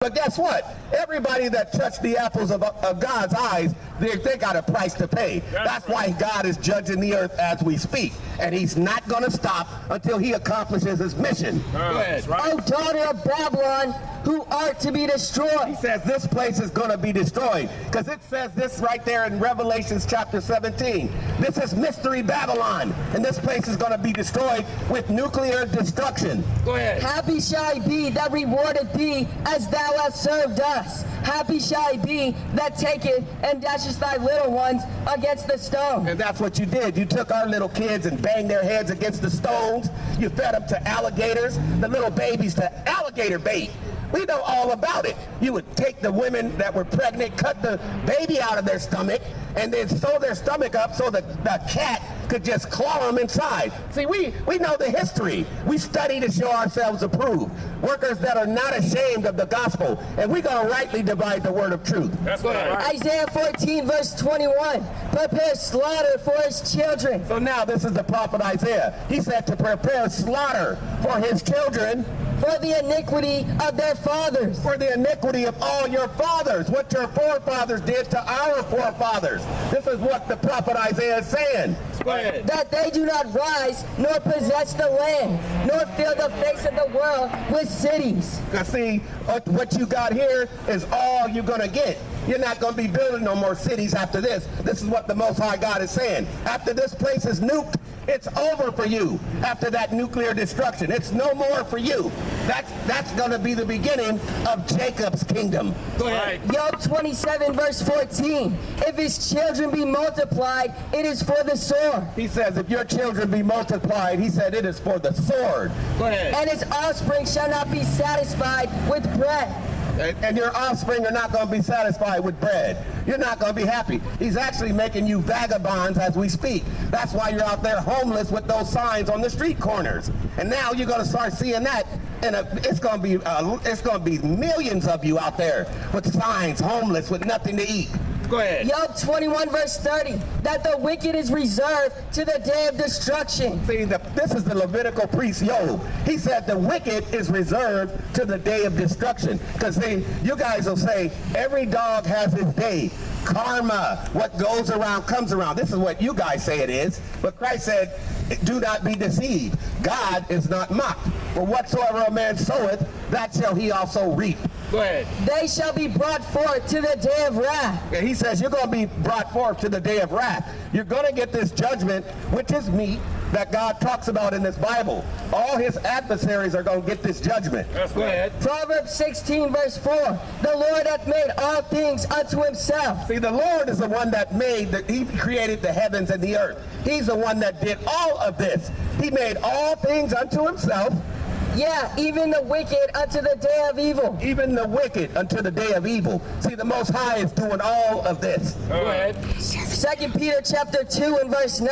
But guess what? Everybody that touched the apples of God's eyes, they got a price to pay. That's why God is judging the earth as we speak. And he's not going to stop until he accomplishes his mission. Go ahead. Right. O daughter of Babylon, who art to be destroyed. He says this place is going to be destroyed. Because it says this right there in Revelation chapter 17. This is Mystery Babylon. And this place is going to be destroyed with nuclear destruction. Go ahead. Happy shall I be that rewarded thee as thou hast served us. Happy shall I be that taketh and dasheth thy little ones against the stone. And that's what you did. You took our little kids and banged their heads against the stones. You fed them to alligators, the little babies to alligator bait. We know all about it. You would take the women that were pregnant, cut the baby out of their stomach, and then sew their stomach up so that the cat could just claw them inside. See, we know the history. We study to show ourselves approved. Workers that are not ashamed of the gospel, and we're going to rightly divide the word of truth. That's right. Isaiah 14, verse 21. Prepare slaughter for his children. So now this is the prophet Isaiah. He said to prepare slaughter for his children. For the iniquity of their fathers. For the iniquity of all your fathers. What your forefathers did to our forefathers. This is what the prophet Isaiah is saying. That they do not rise, nor possess the land, nor fill the face of the world with cities. Because see, what you got here is all you're going to get. You're not going to be building no more cities after this. This is what the Most High God is saying. After this place is nuked, it's over for you. After that nuclear destruction, it's no more for you. That's going to be the beginning of Jacob's kingdom. Go ahead. Job 27, verse 14. If his children be multiplied, it is for the sword. He says, if your children be multiplied, he said, it is for the sword. Go ahead. And his offspring shall not be satisfied with bread. And your offspring are not going to be satisfied with bread. You're not going to be happy. He's actually making you vagabonds as we speak. That's why you're out there homeless with those signs on the street corners. And now you're going to start seeing that, and it's going to be millions of you out there with signs, homeless with nothing to eat. Go ahead. Job 21, verse 30, that the wicked is reserved to the day of destruction. See, this is the Levitical priest Job. He said the wicked is reserved to the day of destruction. Because see, you guys will say, every dog has his day. Karma, what goes around comes around. This is what you guys say it is. But Christ said, do not be deceived. God is not mocked. For whatsoever a man soweth, that shall he also reap. Go ahead. They shall be brought forth to the day of wrath. And he says you're going to be brought forth to the day of wrath. You're going to get this judgment, which is meat, that God talks about in this Bible. All his adversaries are going to get this judgment. Go ahead. Proverbs 16, verse 4. The Lord hath made all things unto himself. See, the Lord is the one that he created the heavens and the earth. He's the one that did all of this. He made all things unto himself. Yeah, even the wicked unto the day of evil. Even the wicked unto the day of evil. See, the Most High is doing all of this. Go ahead. 2 Peter chapter 2 and verse 9.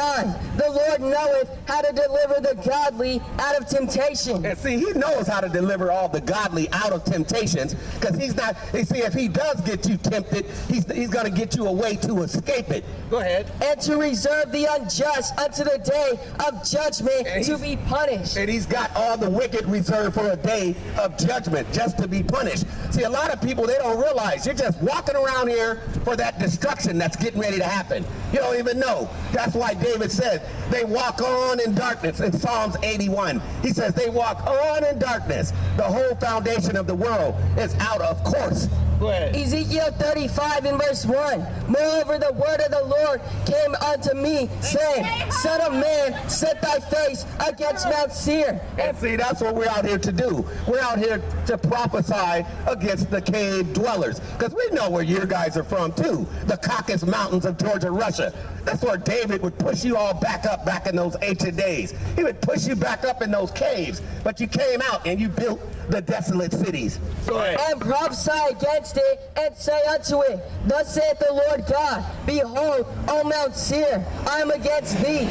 The Lord knoweth how to deliver the godly out of temptation. And see, he knows how to deliver all the godly out of temptations, because he's not, you see, if he does get you tempted, he's going to get you a way to escape it. Go ahead. And to reserve the unjust unto the day of judgment to be punished. And he's got all the wicked reserved for a day of judgment, just to be punished. See, a lot of people, they don't realize you're just walking around here for that destruction that's getting ready to happen. You don't even know. That's why David said they walk on in darkness in Psalms 81. He says they walk on in darkness. The whole foundation of the world is out of course. Go ahead. Ezekiel 35 in verse 1. Moreover, the word of the Lord came unto me, saying, Son of man, set thy face against Mount Seir. And see, that's what we're out here to do. We're out here to prophesy against the cave dwellers. Because we know where you guys are from, too. The Caucasus Mountains of Georgia, Russia. That's where David would push you all back up back in those ancient days. He would push you back up in those caves. But you came out and you built the desolate cities. Go ahead. And prophesy against it, and say unto it, Thus saith the Lord God, Behold, O Mount Seir, I am against thee.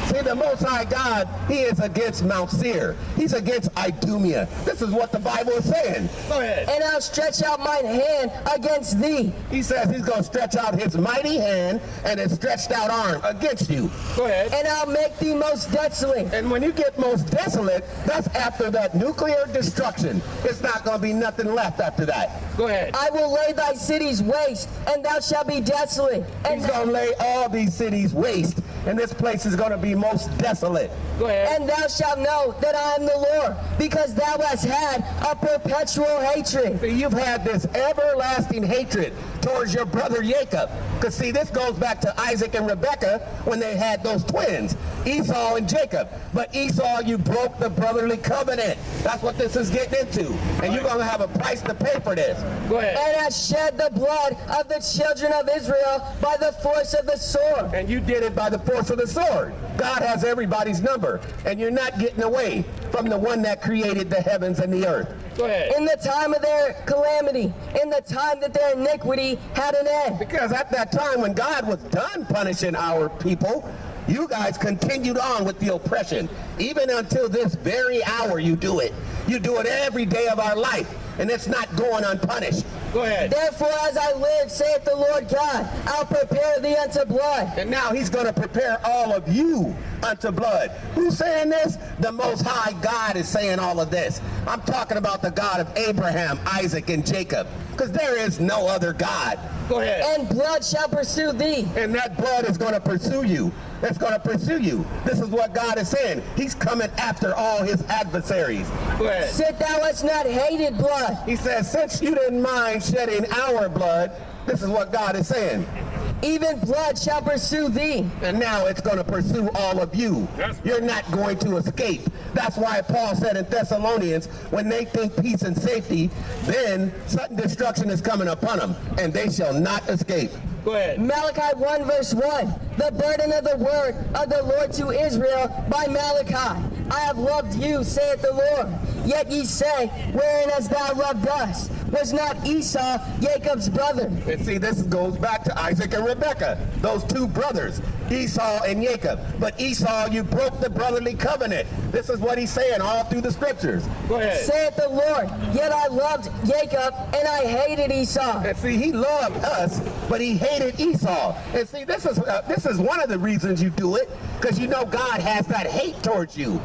See, the Most High God, he is against Mount Seir. He's against against Idumea. This is what the Bible is saying. Go ahead. And I'll stretch out mine hand against thee. He says he's going to stretch out his mighty hand and his stretched out arm against you. Go ahead. And I'll make thee most desolate. And when you get most desolate, that's after that nuclear destruction. It's not going to be nothing left after that. Go ahead. I will lay thy cities waste, and thou shalt be desolate. And He's going to lay all these cities waste, and this place is going to be most desolate. Go ahead. And thou shalt know that I am the Lord, because thou hast had a perpetual hatred. See, you've had this everlasting hatred towards your brother Jacob. Because see, this goes back to Isaac and Rebekah when they had those twins, Esau and Jacob. But Esau, you broke the brotherly covenant. That's what this is getting into. And you're going to have a price to pay for this. Go ahead. And hast shed the blood of the children of Israel by the force of the sword. And you did it by the force of the sword. God has everybody's number. And you're not getting away from the one that created the heavens and the earth. Go ahead. In the time of their calamity, in the time that their iniquity had an end. Because at that time when God was done punishing our people, you guys continued on with the oppression. Even until this very hour you do it. You do it every day of our life, and it's not going unpunished. Go ahead. Therefore, as I live, saith the Lord God, I'll prepare thee unto blood. And now he's going to prepare all of you unto blood. Who's saying this? The Most High God is saying all of this. I'm talking about the God of Abraham, Isaac, and Jacob. Because there is no other God. Go ahead. And blood shall pursue thee. And that blood is going to pursue you. It's going to pursue you. This is what God is saying. He's coming after all his adversaries. Go ahead. Sit thou hast not hated blood. He says, since you didn't mind shedding our blood, this is what God is saying. Even blood shall pursue thee. And now it's going to pursue all of you. You're not going to escape. That's why Paul said in Thessalonians, when they think peace and safety, then sudden destruction is coming upon them, and they shall not escape. Go ahead. Malachi 1 verse 1. The burden of the word of the Lord to Israel by Malachi. I have loved you, saith the Lord. Yet ye say, wherein hast thou loved us? Was not Esau Jacob's brother? And see, this goes back to Isaac and Rebekah, those two brothers, Esau and Jacob. But Esau, you broke the brotherly covenant. This is what he's saying all through the scriptures. Go ahead. Saith the Lord, yet I loved Jacob, and I hated Esau. And see, he loved us, but he hated Esau. And see, this is one of the reasons you do it, because you know God has that hate towards you,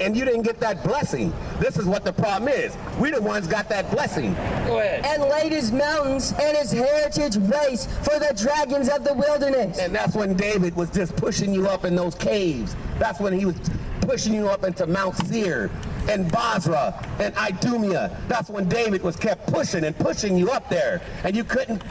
and you didn't get that blessing. This is what the problem is. We the ones got that blessing. Go ahead. And laid his mountains and his heritage waste for the dragons of the wilderness. And that's when David was just pushing you up in those caves. That's when he was pushing you up into Mount Seir and Basra and Idumea. That's when David was kept pushing and pushing you up there. And you couldn't,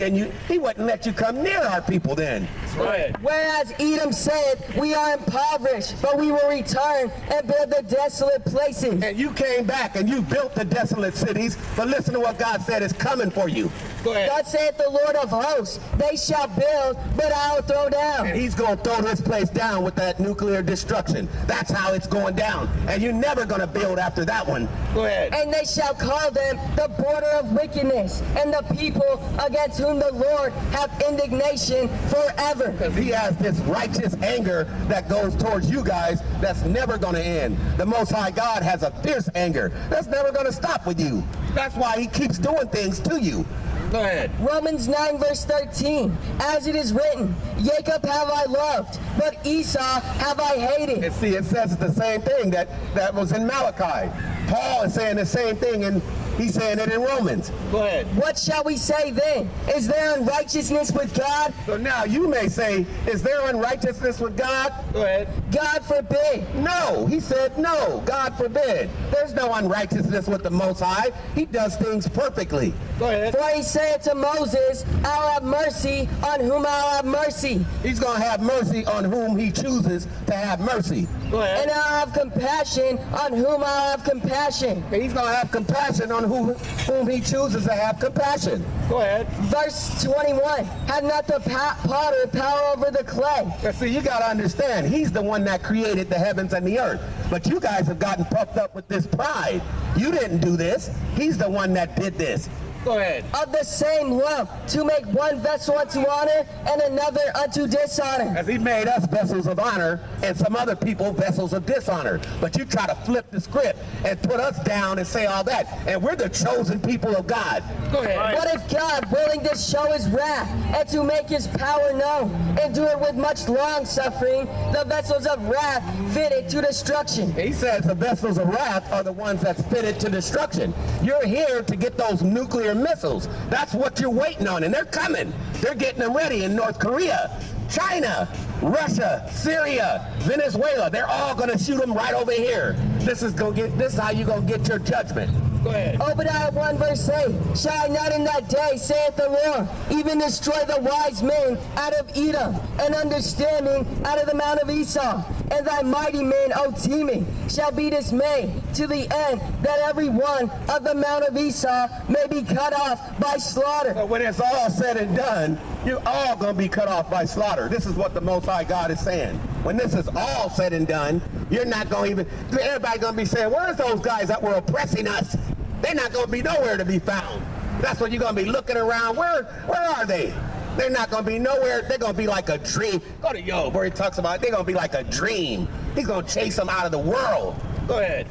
he wouldn't let you come near our people then. Right. Whereas Edom said, we are impoverished, but we will return and build the desolate places. And you came back and you built the desolate cities, but listen to what God said is coming for you. Go ahead. God saith the Lord of hosts, they shall build, but I'll throw down. And he's going to throw this place down with that nuclear destruction. That's how it's going down. And you're never going to build after that one. Go ahead. And they shall call them the border of wickedness, and the people against whom the Lord hath indignation forever. Because he has this righteous anger that goes towards you guys that's never going to end. The Most High God has a fierce anger that's never going to stop with you. That's why he keeps doing things to you. Go ahead. Romans 9 verse 13. As it is written, Jacob have I loved, but Esau have I hated. And see, it says the same thing that was in Malachi. Paul is saying the same thing, and he's saying it in Romans. Go ahead. What shall we say then? Is there unrighteousness with God? So now you may say, is there unrighteousness with God? Go ahead. God forbid. No, he said no, God forbid. There's no unrighteousness with the Most High. He does things perfectly. Go ahead. For he said to Moses, I'll have mercy on whom I'll have mercy. He's going to have mercy on whom he chooses to have mercy. Go ahead. And I'll have compassion on whom I'll have compassion. And he's going to have compassion on whom he chooses to have compassion. Go ahead. Verse 21, had not the potter power over the clay? But see, you got to understand, he's the one that created the heavens and the earth. But you guys have gotten puffed up with this pride. You didn't do this. He's the one that did this. Go ahead. of the same lump, to make one vessel unto honor and another unto dishonor. As he made us vessels of honor and some other people vessels of dishonor. But you try to flip the script and put us down and say all that. And we're the chosen people of God. Go ahead. What if God, willing to show his wrath and to make his power known, endure with much long suffering the vessels of wrath fitted to destruction? He says the vessels of wrath are the ones that's fitted to destruction. You're here to get those nuclear missiles. That's what you're waiting on, and they're coming. They're getting them ready in North Korea, China, Russia, Syria, Venezuela. They're all going to shoot them right over here. This is how you're going to get your judgment. Go ahead. Obadiah 1 verse 8, shall I not in that day, saith the Lord, even destroy the wise men out of Edom, and understanding out of the mount of Esau, and thy mighty men, O Timon, shall be dismayed, to the end that every one of the mount of Esau may be cut off by slaughter. So when it's all said and done, you're all going to be cut off by slaughter. This is what the Most High God is saying. When this is all said and done, you're not going to even, everybody's going to be saying, where's those guys that were oppressing us? They're not going to be nowhere to be found. That's what you're going to be looking around. Where are they? They're not going to be nowhere. They're going to be like a dream. Go to Job, where he talks about they're going to be like a dream. He's going to chase them out of the world. Go ahead.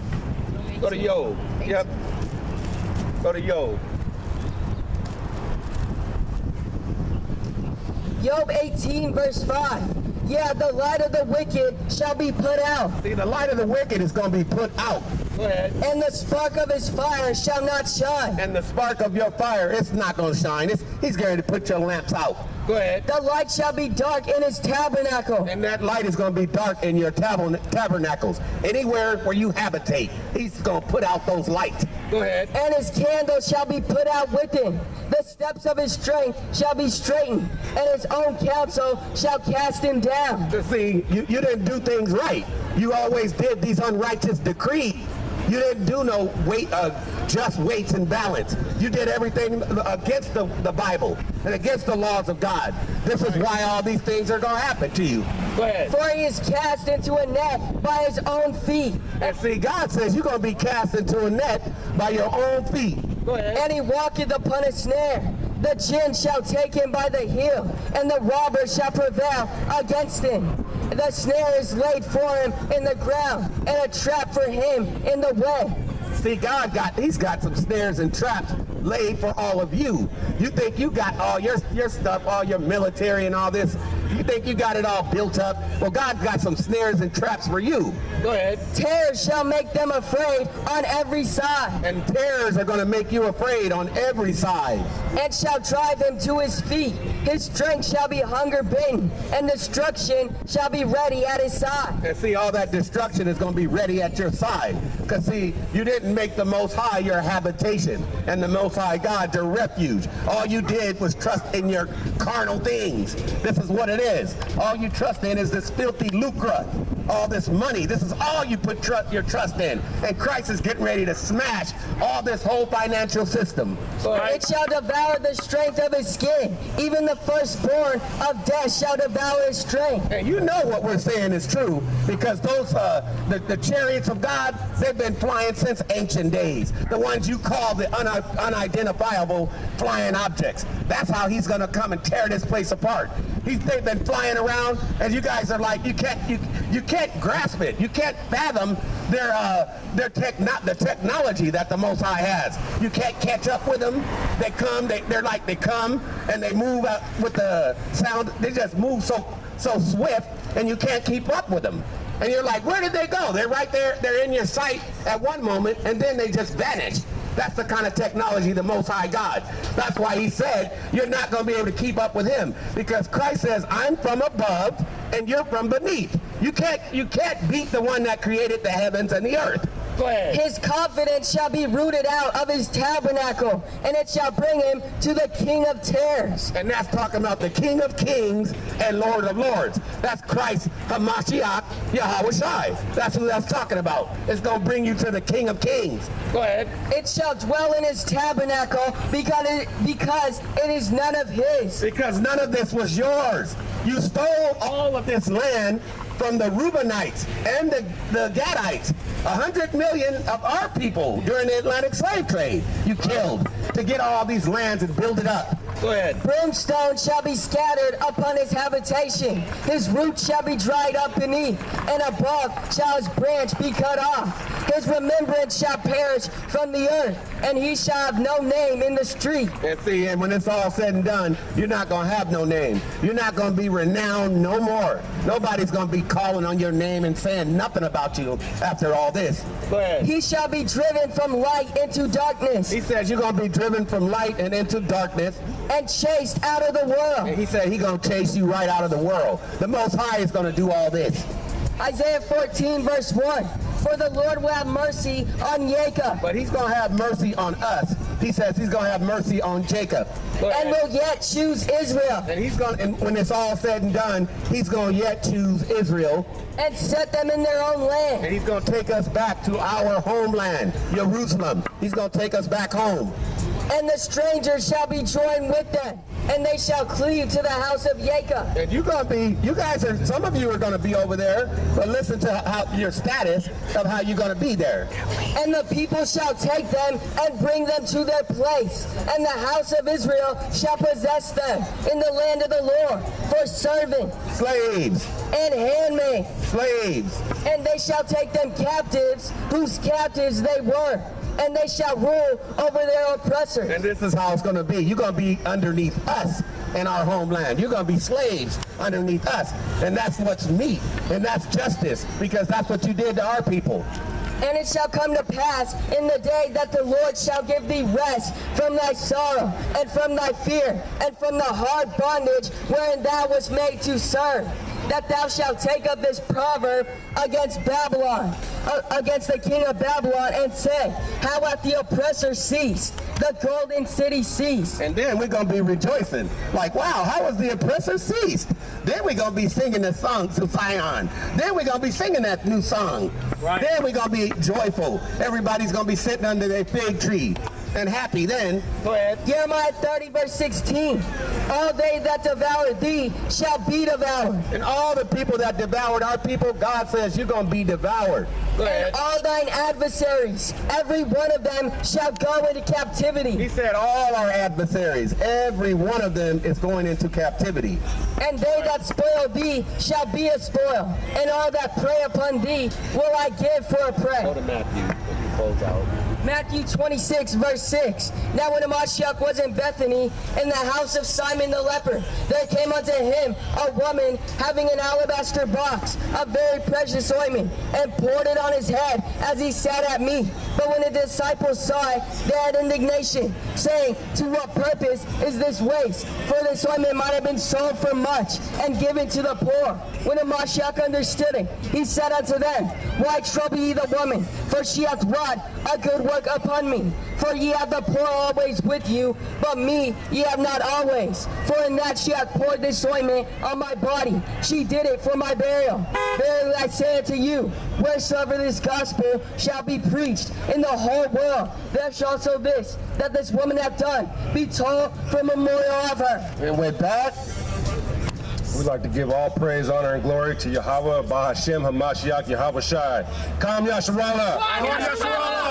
Go to Job. Yep. Go to Job. Job 18 verse 5. Yeah, the light of the wicked shall be put out. See, the light of the wicked is going to be put out. Go ahead. And the spark of his fire shall not shine. And the spark of your fire, it's not going to shine. He's going to put your lamps out. Go ahead. The light shall be dark in his tabernacle. And that light is going to be dark in your tabernacles. Anywhere where you habitate, he's going to put out those lights. Go ahead. And his candle shall be put out with him. The steps of his strength shall be straightened, and his own counsel shall cast him down. See, you didn't do things right. You always did these unrighteous decrees. You didn't do no just weights and balance. You did everything against the Bible and against the laws of God. This is why all these things are going to happen to you. Go ahead. For he is cast into a net by his own feet. And see, God says you're going to be cast into a net by your own feet. Go ahead. And he walketh upon a snare. The chin shall take him by the heel, and the robber shall prevail against him. The snare is laid for him in the ground, and a trap for him in the way. See, he's got some snares and traps laid for all of you. You think you got all your stuff, all your military and all this. You think you got it all built up. Well, God's got some snares and traps for you. Go ahead. Terrors shall make them afraid on every side. And terrors are going to make you afraid on every side. And shall drive him to his feet. His strength shall be hunger bitten, and destruction shall be ready at his side. And see, all that destruction is going to be ready at your side. Because see, you didn't make the Most High your habitation and the Most High God your refuge. All you did was trust in your carnal things. This is what it is. All you trust in is this filthy lucre, all this money. This is all you put your trust in. And Christ is getting ready to smash all this whole financial system. It shall devour the strength of his skin. Even the firstborn of death shall devour his strength. And you know what we're saying is true, because those the chariots of God, they've been flying since ancient days. The ones you call the unidentifiable flying objects. That's how he's going to come and tear this place apart. They've been flying around, and you guys are like, you can't grasp it. You can't fathom the technology that the Most High has. You can't catch up with them. They come and they move out with the sound. They just move so swift, and you can't keep up with them. And you're like, where did they go? They're right there. They're in your sight at one moment, and then they just vanish. That's the kind of technology the Most High God. That's why he said you're not going to be able to keep up with him, because Christ says, I'm from above and you're from beneath. You can't beat the one that created the heavens and the earth. Go ahead. His confidence shall be rooted out of his tabernacle, and it shall bring him to the King of terrors. And that's talking about the King of kings and Lord of lords. That's Christ, Hamashiach, Yahushai. That's who that's talking about. It's going to bring you to the King of kings. Go ahead. It shall dwell in his tabernacle because it is none of his. Because none of this was yours. You stole all of this land from the Reubenites and the Gadites. 100 million of our people during the Atlantic slave trade you killed to get all these lands and build it up. Go ahead. Brimstone shall be scattered upon his habitation. His roots shall be dried up beneath, and above shall his branch be cut off. His remembrance shall perish from the earth, and he shall have no name in the street. And see, and when it's all said and done, you're not going to have no name. You're not going to be renowned no more. Nobody's going to be calling on your name and saying nothing about you after all this. Go ahead. He shall be driven from light into darkness. He says you're going to be driven from light and into darkness. And chased out of the world. And he said he's going to chase you right out of the world. The Most High is going to do all this. Isaiah 14 verse 1. For the Lord will have mercy on Jacob. But he's going to have mercy on us. He says he's going to have mercy on Jacob. And will yet choose Israel. And he's going, and when it's all said and done, he's going to yet choose Israel. And set them in their own land. And he's going to take us back to our homeland, Jerusalem. He's going to take us back home. And the strangers shall be joined with them, and they shall cleave to the house of Jacob. And you're going to be, you guys are, some of you are going to be over there, but listen to how your status of how you're going to be there. And the people shall take them and bring them to their place, and the house of Israel shall possess them in the land of the Lord for servants, slaves, and handmaids, slaves. And they shall take them captives, whose captives they were. And they shall rule over their oppressors. And this is how it's going to be. You're going to be underneath us in our homeland. You're going to be slaves underneath us. And that's what's meat. And that's justice. Because that's what you did to our people. And it shall come to pass in the day that the Lord shall give thee rest from thy sorrow, and from thy fear, and from the hard bondage wherein thou wast made to serve, that thou shalt take up this proverb against Babylon, against the king of Babylon, and say, how hath the oppressor ceased, the golden city ceased. And then we're going to be rejoicing. Like, wow, how was the oppressor ceased? Then we're going to be singing the song to Zion. Then we're going to be singing that new song. Right. Then we're going to be joyful. Everybody's going to be sitting under their fig tree and happy then. Go ahead. Jeremiah 30 verse 16. All they that devour thee shall be devoured. And all the people that devoured our people, God says you're going to be devoured. Go ahead. And all thine adversaries, every one of them shall go into captivity. He said all our adversaries, every one of them is going into captivity. And they that spoil thee shall be a spoil, and all that prey upon thee will I give for a prey. Go to Matthew, if you close out. Matthew 26, verse 6. Now when the Mashiach was in Bethany, in the house of Simon the leper, there came unto him a woman having an alabaster box of very precious ointment, and poured it on his head as he sat at meat. But when the disciples saw it, they had indignation, saying, to what purpose is this waste? For this ointment might have been sold for much, and given to the poor. When the Mashiach understood it, he said unto them, why trouble ye the woman? For she hath wrought a good work upon me. For ye have the poor always with you, but me ye have not always. For in that she hath poured this ointment on my body, she did it for my burial. Verily I say unto you, wheresoever this gospel shall be preached in the whole world, there shall also this, that this woman hath done, be told for memorial of her. And with that, we'd like to give all praise, honor, and glory to Yahweh, Bahashem, Hamashiach, Yahweh Shai. Kam Yasharallah.